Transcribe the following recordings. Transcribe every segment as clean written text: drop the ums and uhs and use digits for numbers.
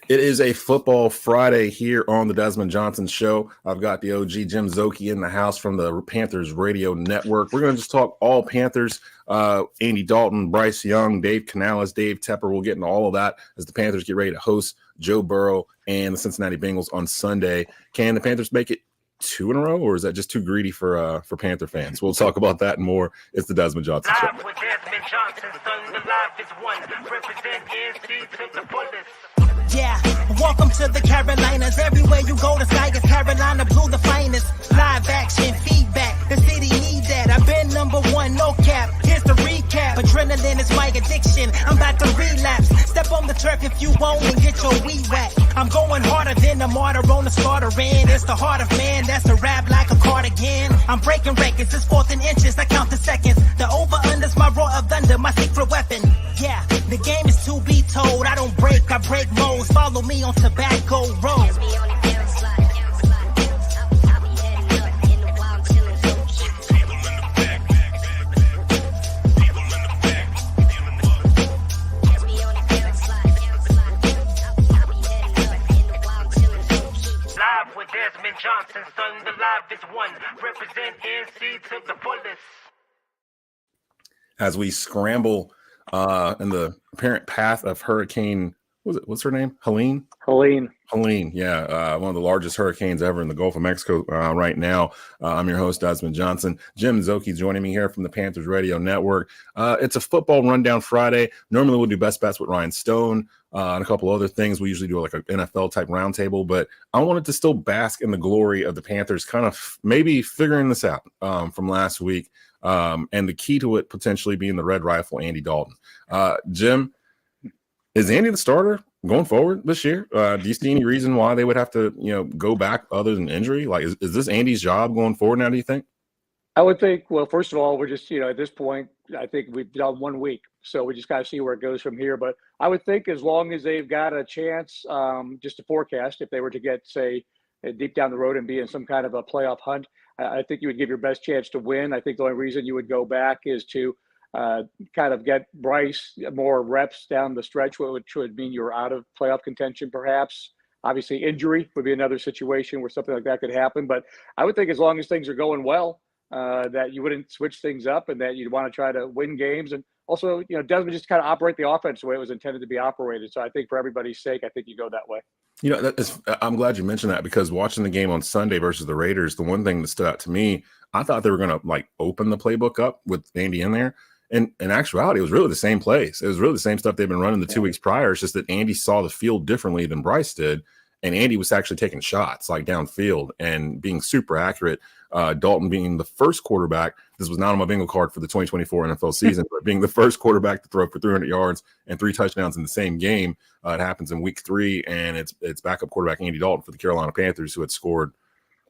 It is a football Friday here on the Desmond Johnson Show. I've got the OG Jim Szoke in the house from the Panthers Radio Network. We're going to just talk all Panthers. Andy Dalton, Bryce Young, Dave Canales, Dave Tepper. We'll get into all of that as the Panthers get ready to host Joe Burrow and the Cincinnati Bengals on Sunday. Can the Panthers make it 2 in a row, or is that just too greedy for Panther fans? We'll talk about that and more. It's the Desmond Johnson Show. Live with Desmond Johnson, son, the live is one. Represent NC to the fullest. Yeah, welcome to the Carolinas. Everywhere you go, the sky is Carolina blue, the finest. Live action, feedback, the city need that. I've been #1, no cap. Here's the recap. Adrenaline is my addiction. I'm about to relapse. Step on the turf if you want and get your weed whacked. I'm going harder than a martyr on the starter end. It's the heart of man, that's a rap like a cardigan. I'm breaking records, it's 4th and inches, I count the seconds. The over-under's my roar of thunder, my secret weapon. Yeah, the game is to be told. I don't break, I break modes. Follow me on Tobacco Road. Desmond Johnson, son, the live is one. Represent NC to the fullest. As we scramble in the apparent path of Hurricane, what's her name? Helene, yeah. One of the largest hurricanes ever in the Gulf of Mexico right now. I'm your host, Desmond Johnson. Jim Szoke joining me here from the Panthers Radio Network. It's a football rundown Friday. Normally we'll do best bets with Ryan Stone and a couple other things. We usually do like an NFL type roundtable, but I wanted to still bask in the glory of the Panthers kind of maybe figuring this out from last week, and the key to it potentially being the red rifle, Andy Dalton. Jim, is Andy the starter going forward this year? Do you see any reason why they would have to, go back other than injury? Like, is this Andy's job going forward now, do you think? I would think, well, first of all, we're just, at this point, I think we've done 1 week. So we just got to see where it goes from here. But I would think as long as they've got a chance, just to forecast, if they were to get, say, deep down the road and be in some kind of a playoff hunt, I think you would give your best chance to win. I think the only reason you would go back is to kind of get Bryce more reps down the stretch, which would mean you're out of playoff contention perhaps. Obviously, injury would be another situation where something like that could happen. But I would think as long as things are going well, that you wouldn't switch things up and that you'd want to try to win games. And also, Desmond just kind of operate the offense the way it was intended to be operated. So I think for everybody's sake, I think you go that way. I'm glad you mentioned that, because watching the game on Sunday versus the Raiders, the one thing that stood out to me, I thought they were going to open the playbook up with Andy in there. And in actuality, it was really the same plays. It was really the same stuff they've been running the 2 weeks prior. It's just that Andy saw the field differently than Bryce did. And Andy was actually taking shots downfield and being super accurate. Dalton being the first quarterback, this was not on my bingo card for the 2024 NFL season, but being the first quarterback to throw for 300 yards and 3 touchdowns in the same game. It happens in week 3, and it's backup quarterback Andy Dalton for the Carolina Panthers, who had scored,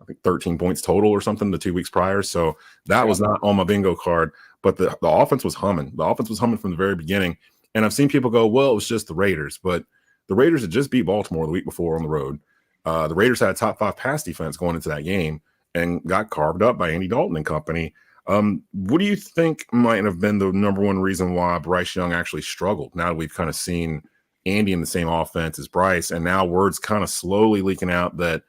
I think, 13 points total or something the 2 weeks prior. So that was not on my bingo card, but the offense was humming. The offense was humming from the very beginning. And I've seen people go, well, it was just the Raiders, but the Raiders had just beat Baltimore the week before on the road. The Raiders had a top 5 pass defense going into that game and got carved up by Andy Dalton and company. What do you think might have been the #1 reason why Bryce Young actually struggled? Now that we've kind of seen Andy in the same offense as Bryce, and now word's kind of slowly leaking out that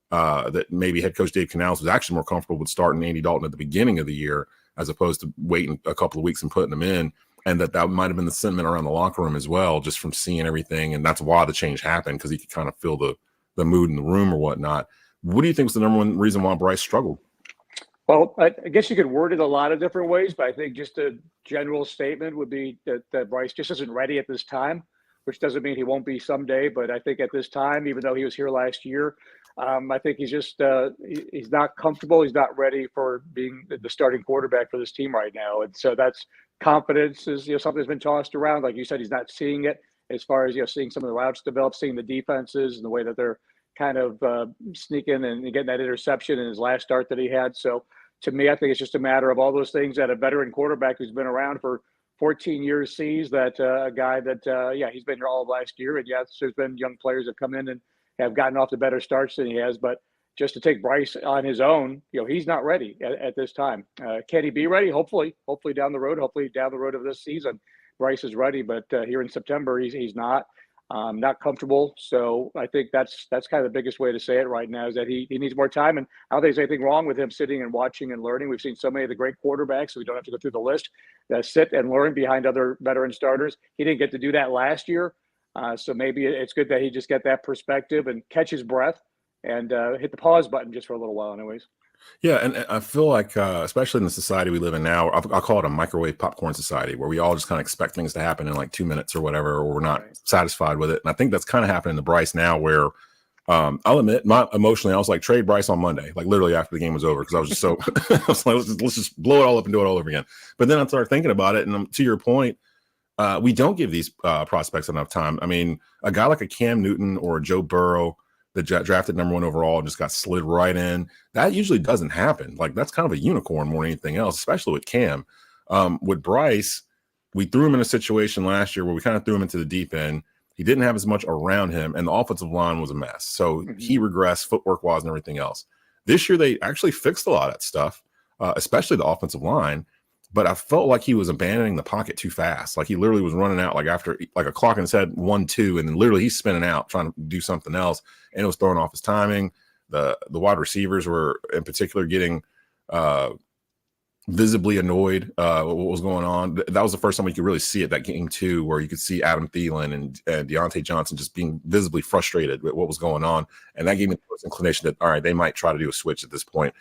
that maybe head coach Dave Canales was actually more comfortable with starting Andy Dalton at the beginning of the year as opposed to waiting a couple of weeks and putting him in, and that might have been the sentiment around the locker room as well, just from seeing everything, and that's why the change happened, because he could kind of feel the mood in the room or whatnot. What do you think was the #1 reason why Bryce struggled? Well, I guess you could word it a lot of different ways, but I think just a general statement would be that Bryce just isn't ready at this time, which doesn't mean he won't be someday. But I think at this time, even though he was here last year, I think he's just he's not comfortable. He's not ready for being the starting quarterback for this team right now. And so that's confidence is something that's been tossed around. Like you said, he's not seeing it as far as seeing some of the routes develop, seeing the defenses and the way that they're kind of sneaking and getting that interception in his last start that he had. So to me, I think it's just a matter of all those things that a veteran quarterback who's been around for 14 years sees, that a guy that, he's been here all of last year. And yes, there's been young players that come in and have gotten off to better starts than he has. But just to take Bryce on his own, he's not ready at this time. Can he be ready? Hopefully down the road, of this season, Bryce is ready. But here in September, he's not. not comfortable. So I think that's kind of the biggest way to say it right now is that he needs more time. And I don't think there's anything wrong with him sitting and watching and learning. We've seen so many of the great quarterbacks, so we don't have to go through the list, that sit and learn behind other veteran starters. He didn't get to do that last year. So maybe it's good that he just get that perspective and catch his breath and hit the pause button just for a little while anyways. Yeah, and I feel like, especially in the society we live in now, I'll call it a microwave popcorn society, where we all just kind of expect things to happen in like 2 minutes or whatever, or we're not satisfied with it. And I think that's kind of happening to Bryce now, where I'll admit, emotionally, I was like, trade Bryce on Monday, like literally after the game was over, because I was just so I was like, let's just blow it all up and do it all over again. But then I started thinking about it, and to your point, we don't give these prospects enough time. I mean, a guy like a Cam Newton or a Joe Burrow that drafted number 1 overall and just got slid right in, that usually doesn't happen. Like, that's kind of a unicorn more than anything else, especially with Cam. With Bryce, we threw him in a situation last year where we kind of threw him into the deep end. He didn't have as much around him, and the offensive line was a mess. So he regressed footwork-wise and everything else. This year, they actually fixed a lot of that stuff, especially the offensive line. But I felt like he was abandoning the pocket too fast. Like, he literally was running out like after like a clock in his head 1-2, and then literally he's spinning out trying to do something else, and it was throwing off his timing. The wide receivers were in particular getting visibly annoyed what was going on. That was the first time we could really see it, that game 2, where you could see Adam Thielen and Deontay Johnson just being visibly frustrated with what was going on, and that gave me the first inclination that all right, they might try to do a switch at this point.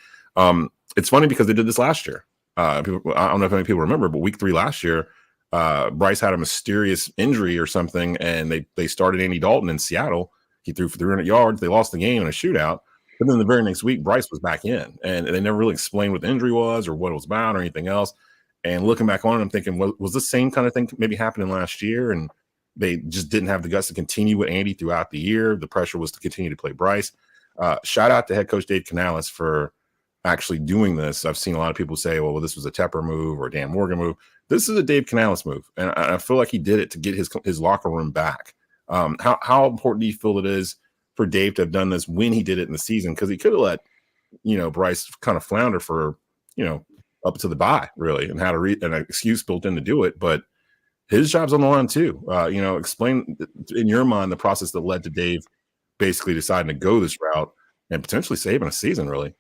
It's funny because they did this last year. I don't know if any people remember, but week 3 last year, Bryce had a mysterious injury or something, and they started Andy Dalton in Seattle. He threw for 300 yards. They lost the game in a shootout. But then the very next week, Bryce was back in, and they never really explained what the injury was or what it was about or anything else. And looking back on it, I'm thinking, was the same kind of thing maybe happening last year? And they just didn't have the guts to continue with Andy throughout the year. The pressure was to continue to play Bryce. Shout out to head coach Dave Canales for actually doing this. I've seen a lot of people say, well, this was a Tepper move or a Dan Morgan move. This is a Dave Canales move, and I feel like he did it to get his locker room back. How important do you feel it is for Dave to have done this when he did it in the season? Because he could have let Bryce kind of flounder for up to the bye, really, and had an excuse built in to do it. But his job's on the line too. Explain in your mind the process that led to Dave basically deciding to go this route and potentially saving a season, really.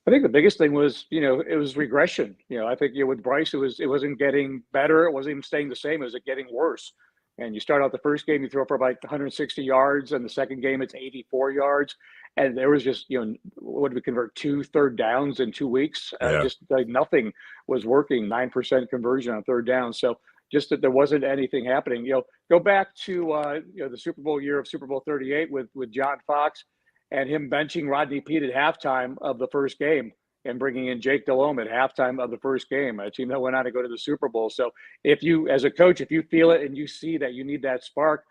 I think the biggest thing was, it was regression. I think with Bryce, it wasn't getting better. It wasn't even staying the same. It was getting worse. And you start out the first game, you throw for like 160 yards, and the second game it's 84 yards. And there was just, what did we convert 2 third downs in 2 weeks? Just like nothing was working. 9% conversion on third down. So just that there wasn't anything happening. Go back to the Super Bowl year of Super Bowl 38 with John Fox, and him benching Rodney Peete at halftime of the first game and bringing in Jake Delhomme at halftime of the first game, a team that went on to go to the Super Bowl. So if you, as a coach, if you feel it and you see that you need that spark,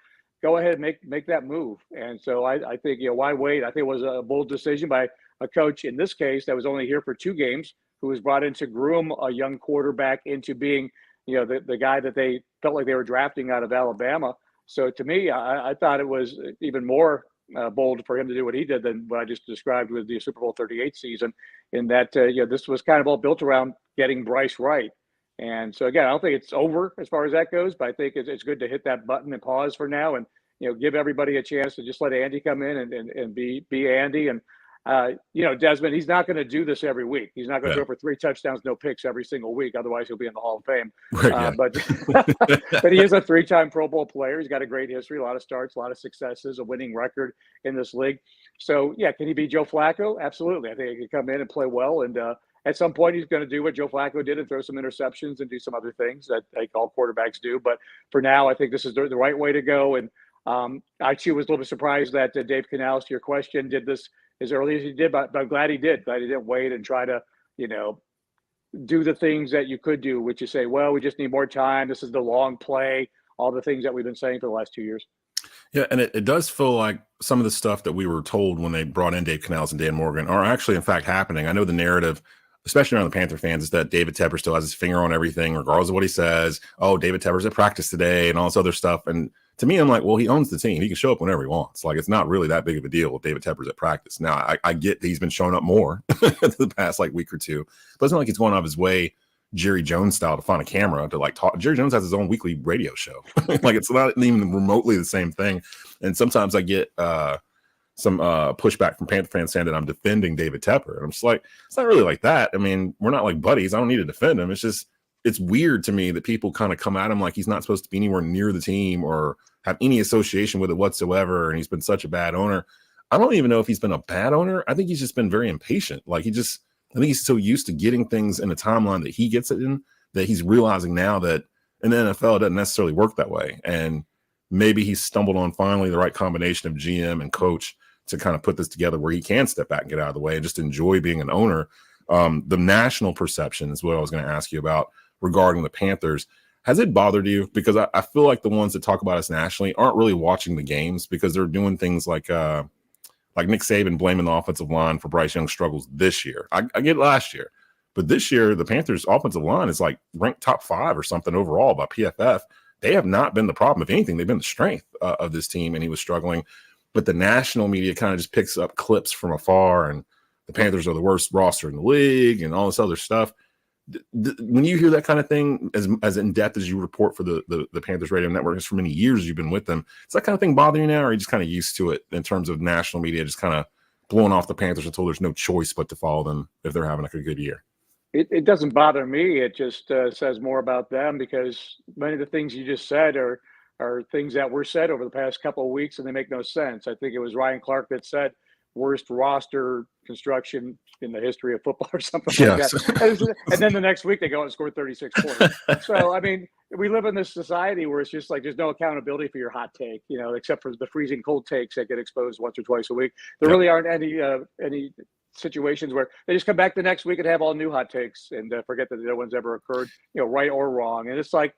go ahead and make that move. And so I think, why wait? I think it was a bold decision by a coach in this case that was only here for 2 games, who was brought in to groom a young quarterback into being, the guy that they felt like they were drafting out of Alabama. So to me, I thought it was even more bold for him to do what he did than what I just described with the Super Bowl 38 season, in that, this was kind of all built around getting Bryce right. And so, again, I don't think it's over as far as that goes, but I think it's good to hit that button and pause for now and, give everybody a chance to just let Andy come in and be Andy. And, Desmond, he's not going to do this every week. He's not going to throw for 3 touchdowns, no picks every single week. Otherwise, he'll be in the Hall of Fame. Right, but he is a 3-time Pro Bowl player. He's got a great history, a lot of starts, a lot of successes, a winning record in this league. So, can he be Joe Flacco? Absolutely. I think he can come in and play well. And at some point, he's going to do what Joe Flacco did and throw some interceptions and do some other things that all quarterbacks do. But for now, I think this is the right way to go. And I, too, was a little bit surprised that Dave Canales, to your question, did this as early as he did, but I'm glad he did. Glad he didn't wait and try to, do the things that you could do, which is say, well, we just need more time. This is the long play, all the things that we've been saying for the last 2 years. Yeah, and it does feel like some of the stuff that we were told when they brought in Dave Canales and Dan Morgan are actually, in fact, happening. I know the narrative, especially around the Panther fans, is that David Tepper still has his finger on everything, regardless of what he says. Oh, David Tepper's at practice today and all this other stuff. And to me, I'm like, well, he owns the team. He can show up whenever he wants. Like, it's not really that big of a deal if David Tepper's at practice. Now, I get that he's been showing up more the past week or two, but it's not like he's going out of his way Jerry Jones style to find a camera to like talk. Jerry Jones has his own weekly radio show. Like it's not even remotely the same thing. And sometimes I get some pushback from Panther fans saying that I'm defending David Tepper. And I'm just like, it's not really like that. I mean, we're not like buddies. I don't need to defend him. It's just, it's weird to me that people kind of come at him like he's not supposed to be anywhere near the team or have any association with it whatsoever. And he's been such a bad owner. I don't even know if he's been a bad owner. I think he's just been very impatient. Like I think he's so used to getting things in a timeline that he gets it in that he's realizing now that in the NFL it doesn't necessarily work that way. And maybe he's stumbled on finally the right combination of GM and coach to kind of put this together where he can step back and get out of the way and just enjoy being an owner. The national perception is what I was going to ask you about regarding the Panthers. Has it bothered you? Because I feel like the ones that talk about us nationally aren't really watching the games because they're doing things like Nick Saban blaming the offensive line for Bryce Young's struggles this year. I get last year, but this year the Panthers offensive line is like ranked top 5 or something overall by PFF. They have not been the problem. If anything, they've been the strength of this team, and he was struggling. But the national media kind of just picks up clips from afar, and the Panthers are the worst roster in the league and all this other stuff. When you hear that kind of thing, as in depth as you report for the Panthers radio network, for many years you've been with them, is that kind of thing bothering you now, or are you just kind of used to it in terms of national media just kind of blowing off the Panthers until there's no choice but to follow them if they're having like a good year? It doesn't bother me. It just says more about them because many of the things you just said are things that were said over the past couple of weeks, and they make no sense. I think it was Ryan Clark that said worst roster construction in the history of football or something like that. And then the next week they go and score 36 points. So, I mean, we live in this society where it's just like there's no accountability for your hot take, except for the freezing cold takes that get exposed once or twice a week. There really aren't any situations where they just come back the next week and have all new hot takes and forget that no one's ever occurred, right or wrong. And it's like,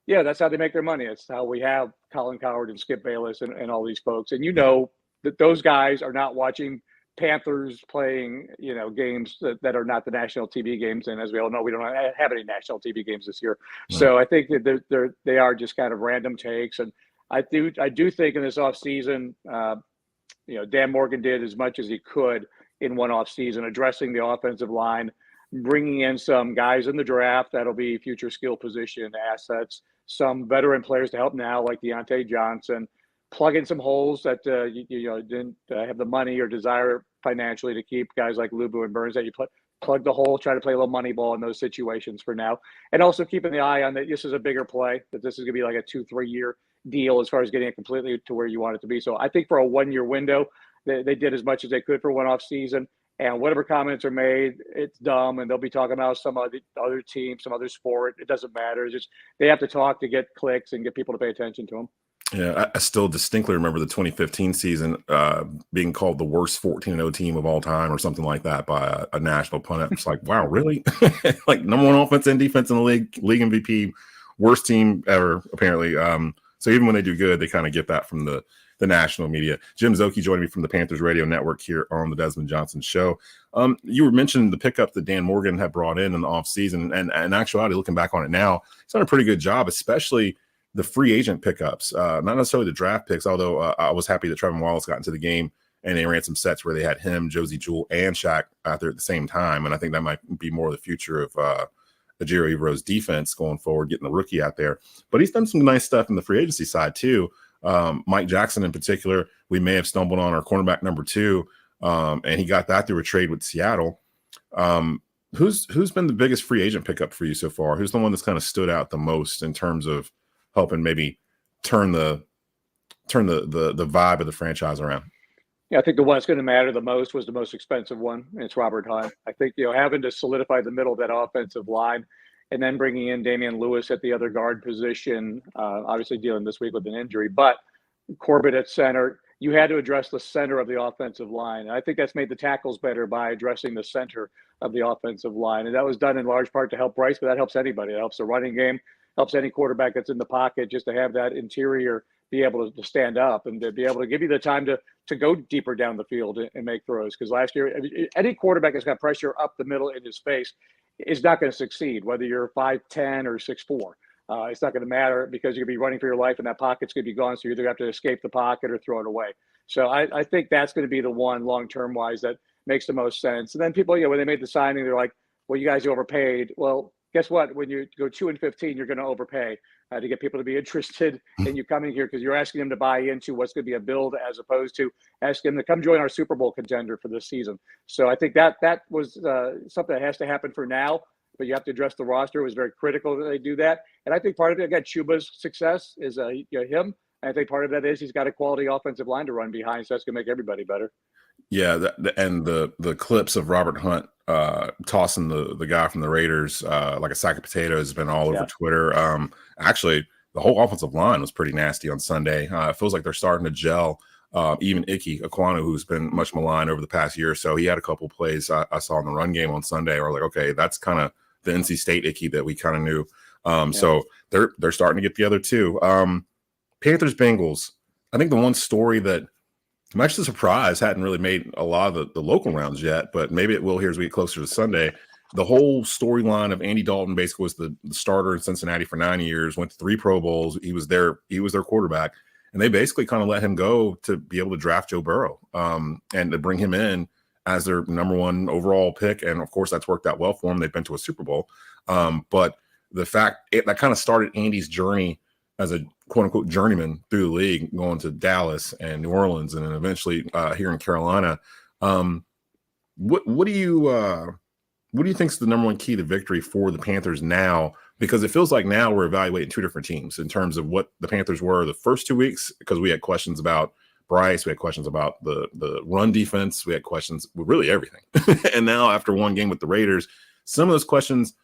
yeah, that's how they make their money. It's how we have Colin Cowherd and Skip Bayless and all these folks. And that those guys are not watching Panthers playing, games that are not the national TV games. And as we all know, we don't have any national TV games this year. Right. So I think that they are just kind of random takes. And I do think in this offseason, Dan Morgan did as much as he could in one offseason, addressing the offensive line, bringing in some guys in the draft that'll be future skill position assets, some veteran players to help now, like Deontay Johnson, plug in some holes that didn't have the money or desire financially to keep, guys like Lubu and Burns that you plug the hole, try to play a little money ball in those situations for now. And also keeping the eye on that this is a bigger play, that this is going to be like a 2-3 year deal as far as getting it completely to where you want it to be. So I think for a 1 year window, they did as much as they could for one off season. And whatever comments are made, it's dumb. And they'll be talking about some other team, some other sport. It doesn't matter. It's just they have to talk to get clicks and get people to pay attention to them. Yeah, I still distinctly remember the 2015 season being called the worst 14-0 team of all time or something like that by a national pundit. It's like, wow, really? Like number 1 offense and defense in the league MVP, worst team ever, apparently. So even when they do good, they kind of get that from the national media. Jim Szoke joining me from the Panthers Radio Network here on the Desmond Johnson Show. You were mentioning the pickup that Dan Morgan had brought in the offseason, and in actuality, looking back on it now, he's done a pretty good job, especially the free agent pickups, not necessarily the draft picks, although I was happy that Trevor Wallace got into the game and they ran some sets where they had him, Josie Jewell, and Shaq out there at the same time. And I think that might be more of the future of Ejiro Evo's defense going forward, getting the rookie out there. But he's done some nice stuff in the free agency side too. Mike Jackson in particular, we may have stumbled on our cornerback number 2, and he got that through a trade with Seattle. Who's been the biggest free agent pickup for you so far? Who's the one that's kind of stood out the most in terms of helping maybe turn the vibe of the franchise around? Yeah, I think the one that's going to matter the most was the most expensive one, and it's Robert Hunt. I think, having to solidify the middle of that offensive line and then bringing in Damian Lewis at the other guard position, obviously dealing this week with an injury, but Corbett at center, you had to address the center of the offensive line. And I think that's made the tackles better by addressing the center of the offensive line. And that was done in large part to help Bryce, but that helps anybody. It helps the running game, helps any quarterback that's in the pocket just to have that interior be able to stand up and to be able to give you the time to go deeper down the field and make throws. Because last year, any quarterback that's got pressure up the middle in his face is not going to succeed, whether you're 5'10" or 6'4". It's not going to matter because you're going to be running for your life and that pocket's going to be gone. So you either have to escape the pocket or throw it away. So I think that's going to be the one long-term wise that makes the most sense. And then people, when they made the signing, they're like, well, you guys overpaid. Well, guess what? When you go 2-15, you're going to overpay to get people to be interested in you coming here because you're asking them to buy into what's going to be a build as opposed to asking them to come join our Super Bowl contender for this season. So I think that was something that has to happen for now, but you have to address the roster. It was very critical that they do that. And I think part of it, again, Chuba's success is him. And I think part of that is he's got a quality offensive line to run behind, so that's going to make everybody better. Yeah, and the clips of Robert Hunt tossing the guy from the Raiders like a sack of potatoes has been all over Twitter. Actually, the whole offensive line was pretty nasty on Sunday. It feels like they're starting to gel. Even Ike Ekwonu, who's been much maligned over the past year or so, he had a couple plays I saw in the run game on Sunday. Or like, okay, that's kind of the NC State Ike that we kind of knew. So they're starting to get together too. Panthers Bengals. I think the one story that I'm actually surprised hadn't really made a lot of the local rounds yet, but maybe it will here as we get closer to Sunday. The whole storyline of Andy Dalton basically was the starter in Cincinnati for 9 years, went to 3 Pro Bowls. He was their quarterback, and they basically kind of let him go to be able to draft Joe Burrow and to bring him in as their number 1 overall pick. And of course, that's worked out well for them. They've been to a Super Bowl. But the fact that kind of started Andy's journey as a quote unquote journeyman through the league, going to Dallas and New Orleans, and then eventually here in Carolina. What do you think is the number 1 key to victory for the Panthers now? Because it feels like now we're evaluating 2 different teams in terms of what the Panthers were the first 2 weeks, because we had questions about Bryce, we had questions about the run defense, we had questions with really everything. And now after 1 game with the Raiders, some of those questions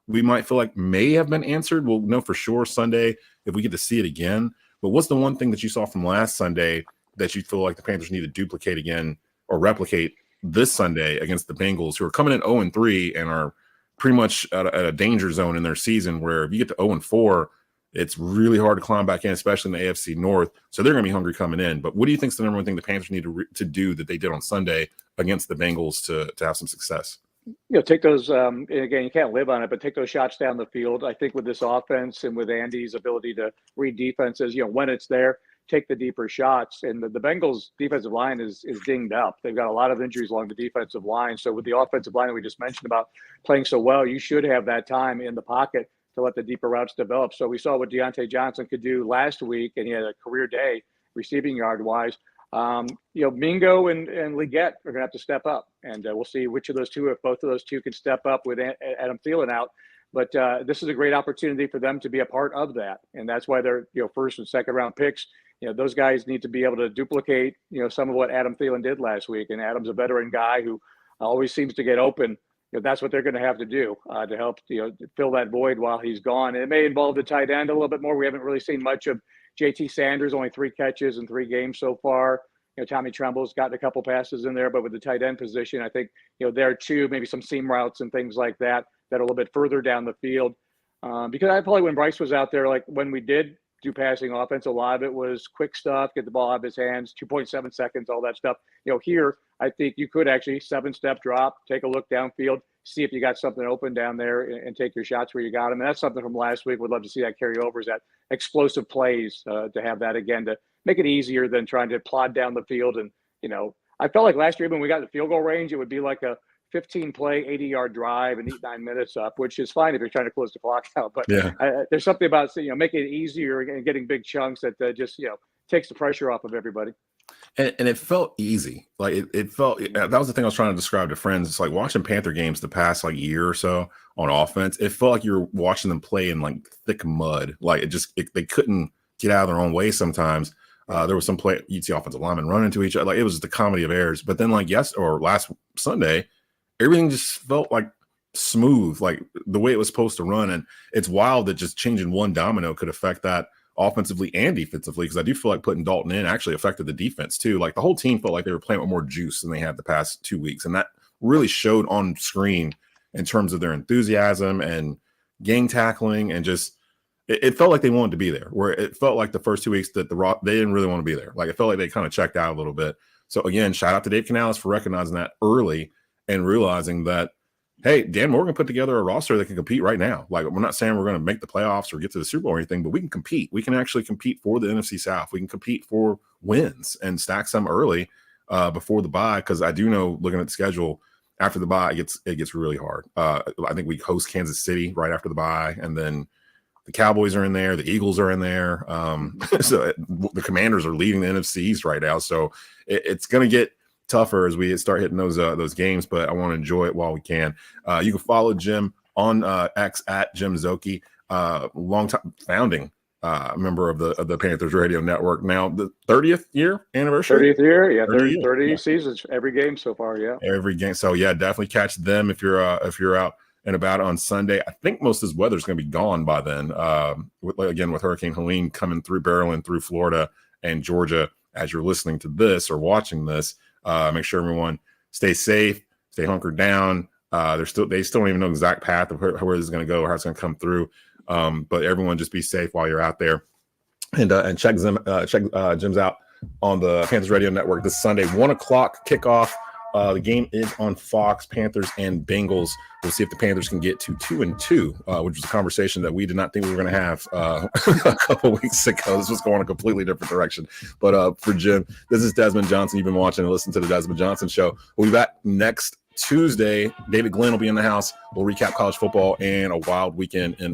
we might feel like may have been answered. We'll know for sure Sunday if we get to see it again. But what's the one thing that you saw from last Sunday that you feel like the Panthers need to duplicate again or replicate this Sunday against the Bengals, who are coming in 0-3 and are pretty much at a danger zone in their season, where if you get to 0-4, it's really hard to climb back in, especially in the AFC North. So they're going to be hungry coming in. But what do you think is the number 1 thing the Panthers need to do that they did on Sunday against the Bengals to have some success? Take those, again, you can't live on it, but take those shots down the field. I think with this offense and with Andy's ability to read defenses, when it's there, take the deeper shots. And the Bengals defensive line is dinged up. They've got a lot of injuries along the defensive line. So with the offensive line that we just mentioned about playing so well, you should have that time in the pocket to let the deeper routes develop. So we saw what Deontay Johnson could do last week, and he had a career day receiving yard wise. Mingo and Leggett are going to have to step up, and we'll see which of those two, if both of those two can step up with Adam Thielen out. But this is a great opportunity for them to be a part of that, and that's why they're first and second round picks. Those guys need to be able to duplicate some of what Adam Thielen did last week, and Adam's a veteran guy who always seems to get open. That's what they're going to have to do to help fill that void while he's gone. And it may involve the tight end a little bit more. We haven't really seen much of JT Sanders, only 3 catches in 3 games so far. Tommy Tremble's gotten a couple passes in there, but with the tight end position, I think, there too, maybe some seam routes and things like that are a little bit further down the field. Because I probably, when Bryce was out there, like when we did do passing offense, a lot of it was quick stuff, get the ball out of his hands, 2.7 seconds, all that stuff. Here, I think you could actually 7-step drop, take a look downfield, see if you got something open down there and take your shots where you got them. And that's something from last week. Would love to see that carry over, is that explosive plays to have that again, to make it easier than trying to plod down the field. And, I felt like last year when we got the field goal range, it would be like a 15-play, 80-yard drive and eat 9 minutes up, which is fine if you're trying to close the clock out. But there's something about, making it easier and getting big chunks that just, takes the pressure off of everybody. And it felt easy. Like it felt, that was the thing I was trying to describe to friends. It's like watching Panther games the past year or so on offense. It felt like you were watching them play in thick mud. Like they couldn't get out of their own way sometimes. There was some play, you'd see offensive linemen run into each other. Like it was the comedy of errors. But then last Sunday, everything just felt smooth, like the way it was supposed to run. And it's wild that just changing one domino could affect that offensively and defensively, because I do feel like putting Dalton in actually affected the defense too. Like the whole team felt like they were playing with more juice than they had the past 2 weeks. And that really showed on screen in terms of their enthusiasm and gang tackling, and just it felt like they wanted to be there, where it felt like the first 2 weeks that they didn't really want to be there. Like it felt like they kind of checked out a little bit. So again, shout out to Dave Canales for recognizing that early and realizing that, hey, Dan Morgan put together a roster that can compete right now. Like, we're not saying we're going to make the playoffs or get to the Super Bowl or anything, but we can compete. We can actually compete for the NFC South. We can compete for wins and stack some early before the bye, because I do know, looking at the schedule, after the bye, it gets really hard. I think we host Kansas City right after the bye, and then the Cowboys are in there, the Eagles are in there. So the Commanders are leading the NFC East right now, so it's going to get tougher as we start hitting those games. But I want to enjoy it while we can. You can follow Jim on X at Jim Szoke, long time founding member of the Panthers Radio Network. Now the 30th year anniversary. 30th year, yeah, 30 seasons, every game so far, yeah. Every game. So yeah, definitely catch them if you're out and about on Sunday. I think most of this weather is going to be gone by then. With Hurricane Helene coming through, barreling through Florida and Georgia as you're listening to this or watching this. Make sure everyone stay safe, stay hunkered down. They still don't even know the exact path of where this is going to go or how it's going to come through. But everyone just be safe while you're out there, and check Jim's out on the Panthers Radio Network this Sunday, 1:00 kickoff. The game is on Fox, Panthers and Bengals. We'll see if the Panthers can get to 2-2, which was a conversation that we did not think we were going to have a couple weeks ago. This was going a completely different direction. But for Jim, this is Desmond Johnson. You've been watching and listening to the Desmond Johnson Show. We'll be back next Tuesday. David Glenn will be in the house. We'll recap college football and a wild weekend in